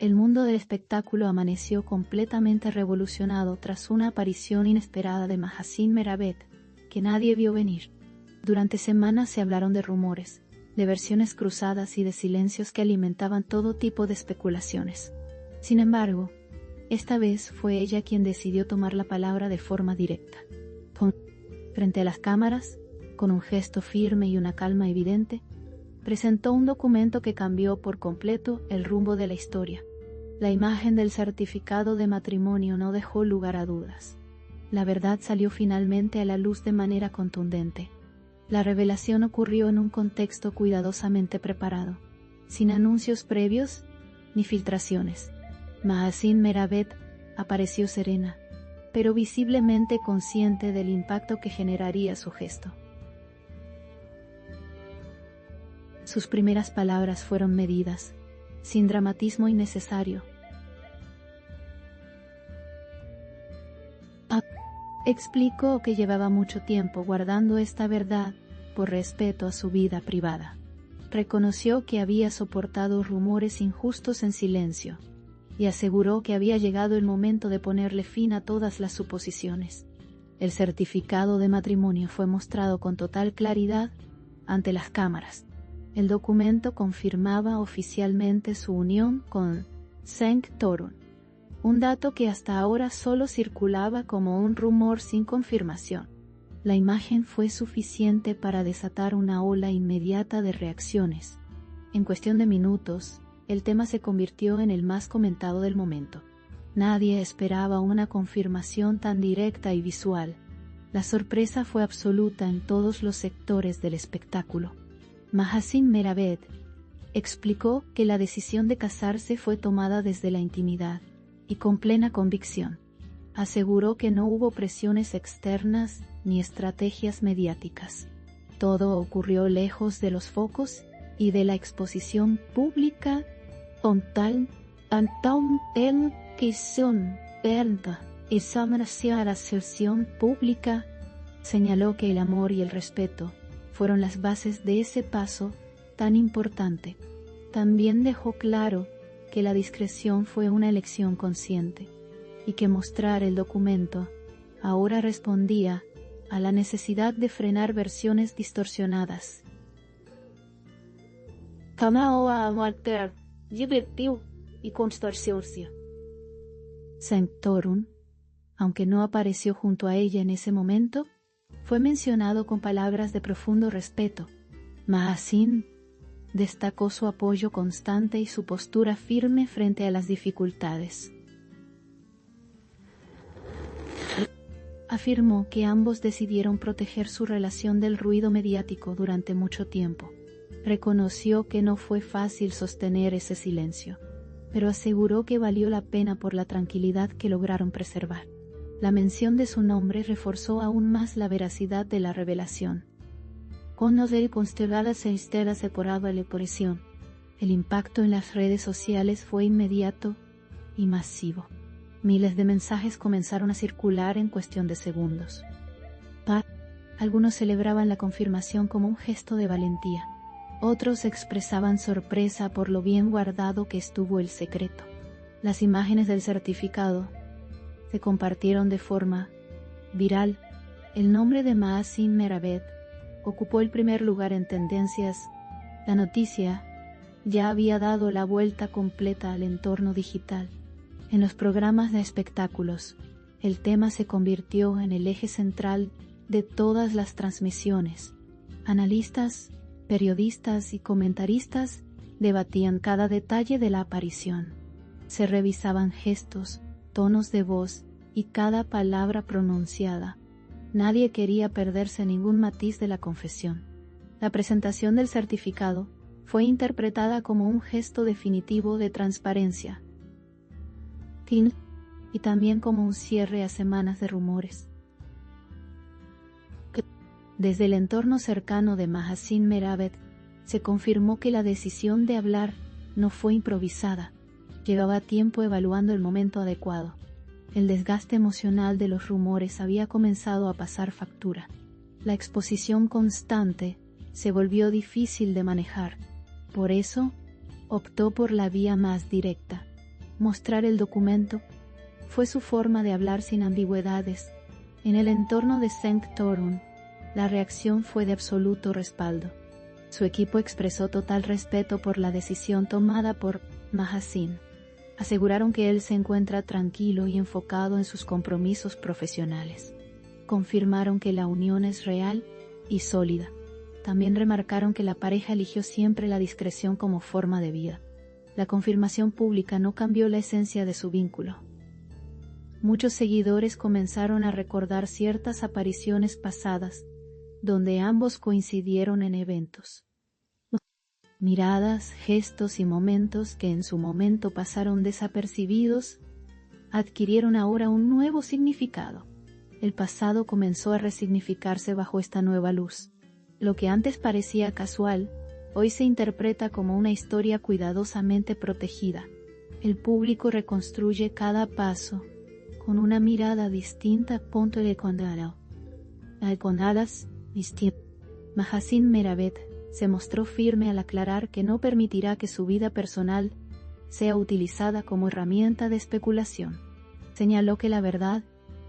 El mundo del espectáculo amaneció completamente revolucionado tras una aparición inesperada de Mahasin Meravet, que nadie vio venir. Durante semanas se hablaron de rumores, de versiones cruzadas y de silencios que alimentaban todo tipo de especulaciones. Sin embargo, esta vez fue ella quien decidió tomar la palabra de forma directa. Frente a las cámaras, con un gesto firme y una calma evidente, presentó un documento que cambió por completo el rumbo de la historia. La imagen del certificado de matrimonio no dejó lugar a dudas. La verdad salió finalmente a la luz de manera contundente. La revelación ocurrió en un contexto cuidadosamente preparado, sin anuncios previos ni filtraciones. Mahasin Meravet apareció serena, pero visiblemente consciente del impacto que generaría su gesto. Sus primeras palabras fueron medidas, sin dramatismo innecesario. Explicó que llevaba mucho tiempo guardando esta verdad por respeto a su vida privada. Reconoció que había soportado rumores injustos en silencio y aseguró que había llegado el momento de ponerle fin a todas las suposiciones. El certificado de matrimonio fue mostrado con total claridad ante las cámaras. El documento confirmaba oficialmente su unión con Seng Torun, un dato que hasta ahora solo circulaba como un rumor sin confirmación. La imagen fue suficiente para desatar una ola inmediata de reacciones. En cuestión de minutos, el tema se convirtió en el más comentado del momento. Nadie esperaba una confirmación tan directa y visual. La sorpresa fue absoluta en todos los sectores del espectáculo. Mahasin Meravet explicó que la decisión de casarse fue tomada desde la intimidad y con plena convicción. Aseguró que no hubo presiones externas ni estrategias mediáticas. Todo ocurrió lejos de los focos y de la exposición pública total el que son verdad y a la asserción pública. Señaló que el amor y el respeto fueron las bases de ese paso tan importante. También dejó claro que la discreción fue una elección consciente y que mostrar el documento ahora respondía a la necesidad de frenar versiones distorsionadas. Seng Torun, aunque no apareció junto a ella en ese momento, fue mencionado con palabras de profundo respeto. Mahasin destacó su apoyo constante y su postura firme frente a las dificultades. Afirmó que ambos decidieron proteger su relación del ruido mediático durante mucho tiempo. Reconoció que no fue fácil sostener ese silencio, pero aseguró que valió la pena por la tranquilidad que lograron preservar. La mención de su nombre reforzó aún más la veracidad de la revelación. El impacto en las redes sociales fue inmediato y masivo. Miles de mensajes comenzaron a circular en cuestión de segundos. Algunos celebraban la confirmación como un gesto de valentía. Otros expresaban sorpresa por lo bien guardado que estuvo el secreto. Las imágenes del certificado se compartieron de forma viral. El nombre de Mahasin Meravet ocupó el primer lugar en tendencias. La noticia ya había dado la vuelta completa al entorno digital. En los programas de espectáculos, el tema se convirtió en el eje central de todas las transmisiones. Analistas, periodistas y comentaristas debatían cada detalle de la aparición. Se revisaban gestos, tonos de voz y cada palabra pronunciada. Nadie quería perderse ningún matiz de la confesión. La presentación del certificado fue interpretada como un gesto definitivo de transparencia y también como un cierre a semanas de rumores. Desde el entorno cercano de Mahasin Meravet, se confirmó que la decisión de hablar no fue improvisada. Llevaba tiempo evaluando el momento adecuado. El desgaste emocional de los rumores había comenzado a pasar factura. La exposición constante se volvió difícil de manejar. Por eso, optó por la vía más directa. Mostrar el documento fue su forma de hablar sin ambigüedades. En el entorno de Sanctorum, la reacción fue de absoluto respaldo. Su equipo expresó total respeto por la decisión tomada por Mahasine. Aseguraron que él se encuentra tranquilo y enfocado en sus compromisos profesionales. Confirmaron que la unión es real y sólida. También remarcaron que la pareja eligió siempre la discreción como forma de vida. La confirmación pública no cambió la esencia de su vínculo. Muchos seguidores comenzaron a recordar ciertas apariciones pasadas, donde ambos coincidieron en eventos. Miradas, gestos y momentos que en su momento pasaron desapercibidos, adquirieron ahora un nuevo significado. El pasado comenzó a resignificarse bajo esta nueva luz. Lo que antes parecía casual, hoy se interpreta como una historia cuidadosamente protegida. El público reconstruye cada paso con una mirada distinta. Mahasine Meravet se mostró firme al aclarar que no permitirá que su vida personal sea utilizada como herramienta de especulación. Señaló que la verdad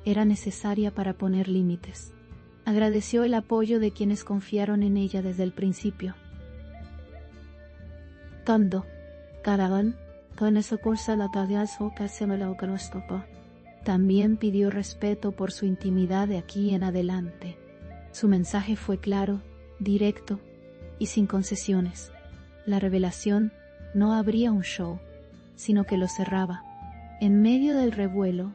era necesaria para poner límites. Agradeció el apoyo de quienes confiaron en ella desde el principio. También pidió respeto por su intimidad de aquí en adelante. Su mensaje fue claro, directo y sin concesiones. La revelación no abría un show, sino que lo cerraba. En medio del revuelo,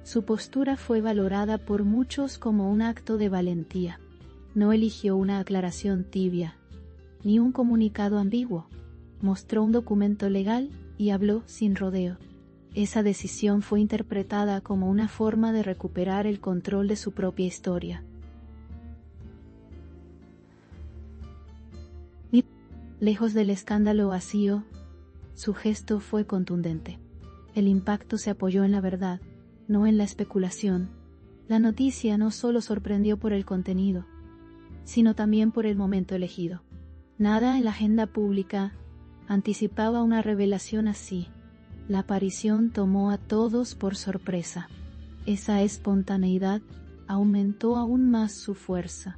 su postura fue valorada por muchos como un acto de valentía. No eligió una aclaración tibia, ni un comunicado ambiguo. Mostró un documento legal y habló sin rodeo. Esa decisión fue interpretada como una forma de recuperar el control de su propia historia. Lejos del escándalo vacío, su gesto fue contundente. El impacto se apoyó en la verdad, no en la especulación. La noticia no solo sorprendió por el contenido, sino también por el momento elegido. Nada en la agenda pública anticipaba una revelación así. La aparición tomó a todos por sorpresa. Esa espontaneidad aumentó aún más su fuerza.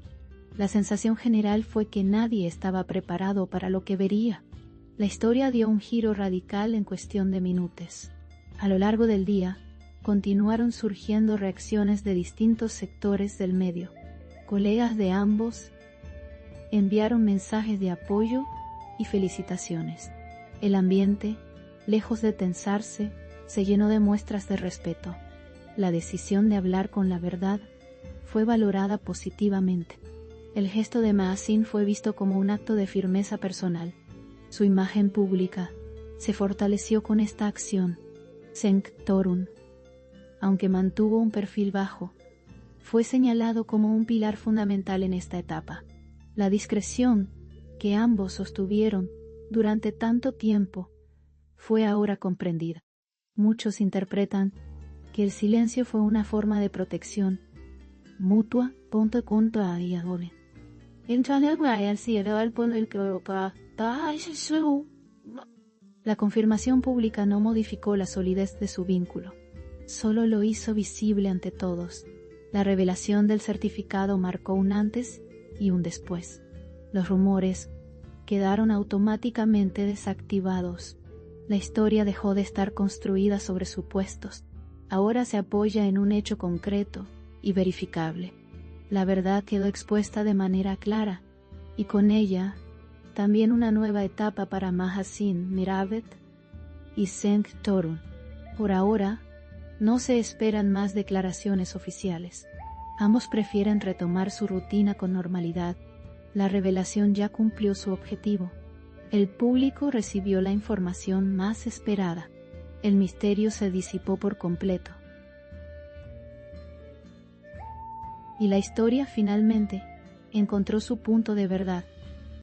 La sensación general fue que nadie estaba preparado para lo que vería. La historia dio un giro radical en cuestión de minutos. A lo largo del día, continuaron surgiendo reacciones de distintos sectores del medio. Colegas de ambos enviaron mensajes de apoyo y felicitaciones. El ambiente, lejos de tensarse, se llenó de muestras de respeto. La decisión de hablar con la verdad fue valorada positivamente. El gesto de Mahasine fue visto como un acto de firmeza personal. Su imagen pública se fortaleció con esta acción. Sanctorum, aunque mantuvo un perfil bajo, fue señalado como un pilar fundamental en esta etapa. La discreción que ambos sostuvieron durante tanto tiempo fue ahora comprendida. Muchos interpretan que el silencio fue una forma de protección mutua. La confirmación pública no modificó la solidez de su vínculo, solo lo hizo visible ante todos. La revelación del certificado marcó un antes y un después. Los rumores quedaron automáticamente desactivados. La historia dejó de estar construida sobre supuestos. Ahora se apoya en un hecho concreto y verificable. La verdad quedó expuesta de manera clara, y con ella también una nueva etapa para Mahasine Meravet y Sanctorum. Por ahora, no se esperan más declaraciones oficiales. Ambos prefieren retomar su rutina con normalidad. La revelación ya cumplió su objetivo. El público recibió la información más esperada. El misterio se disipó por completo. Y la historia finalmente encontró su punto de verdad.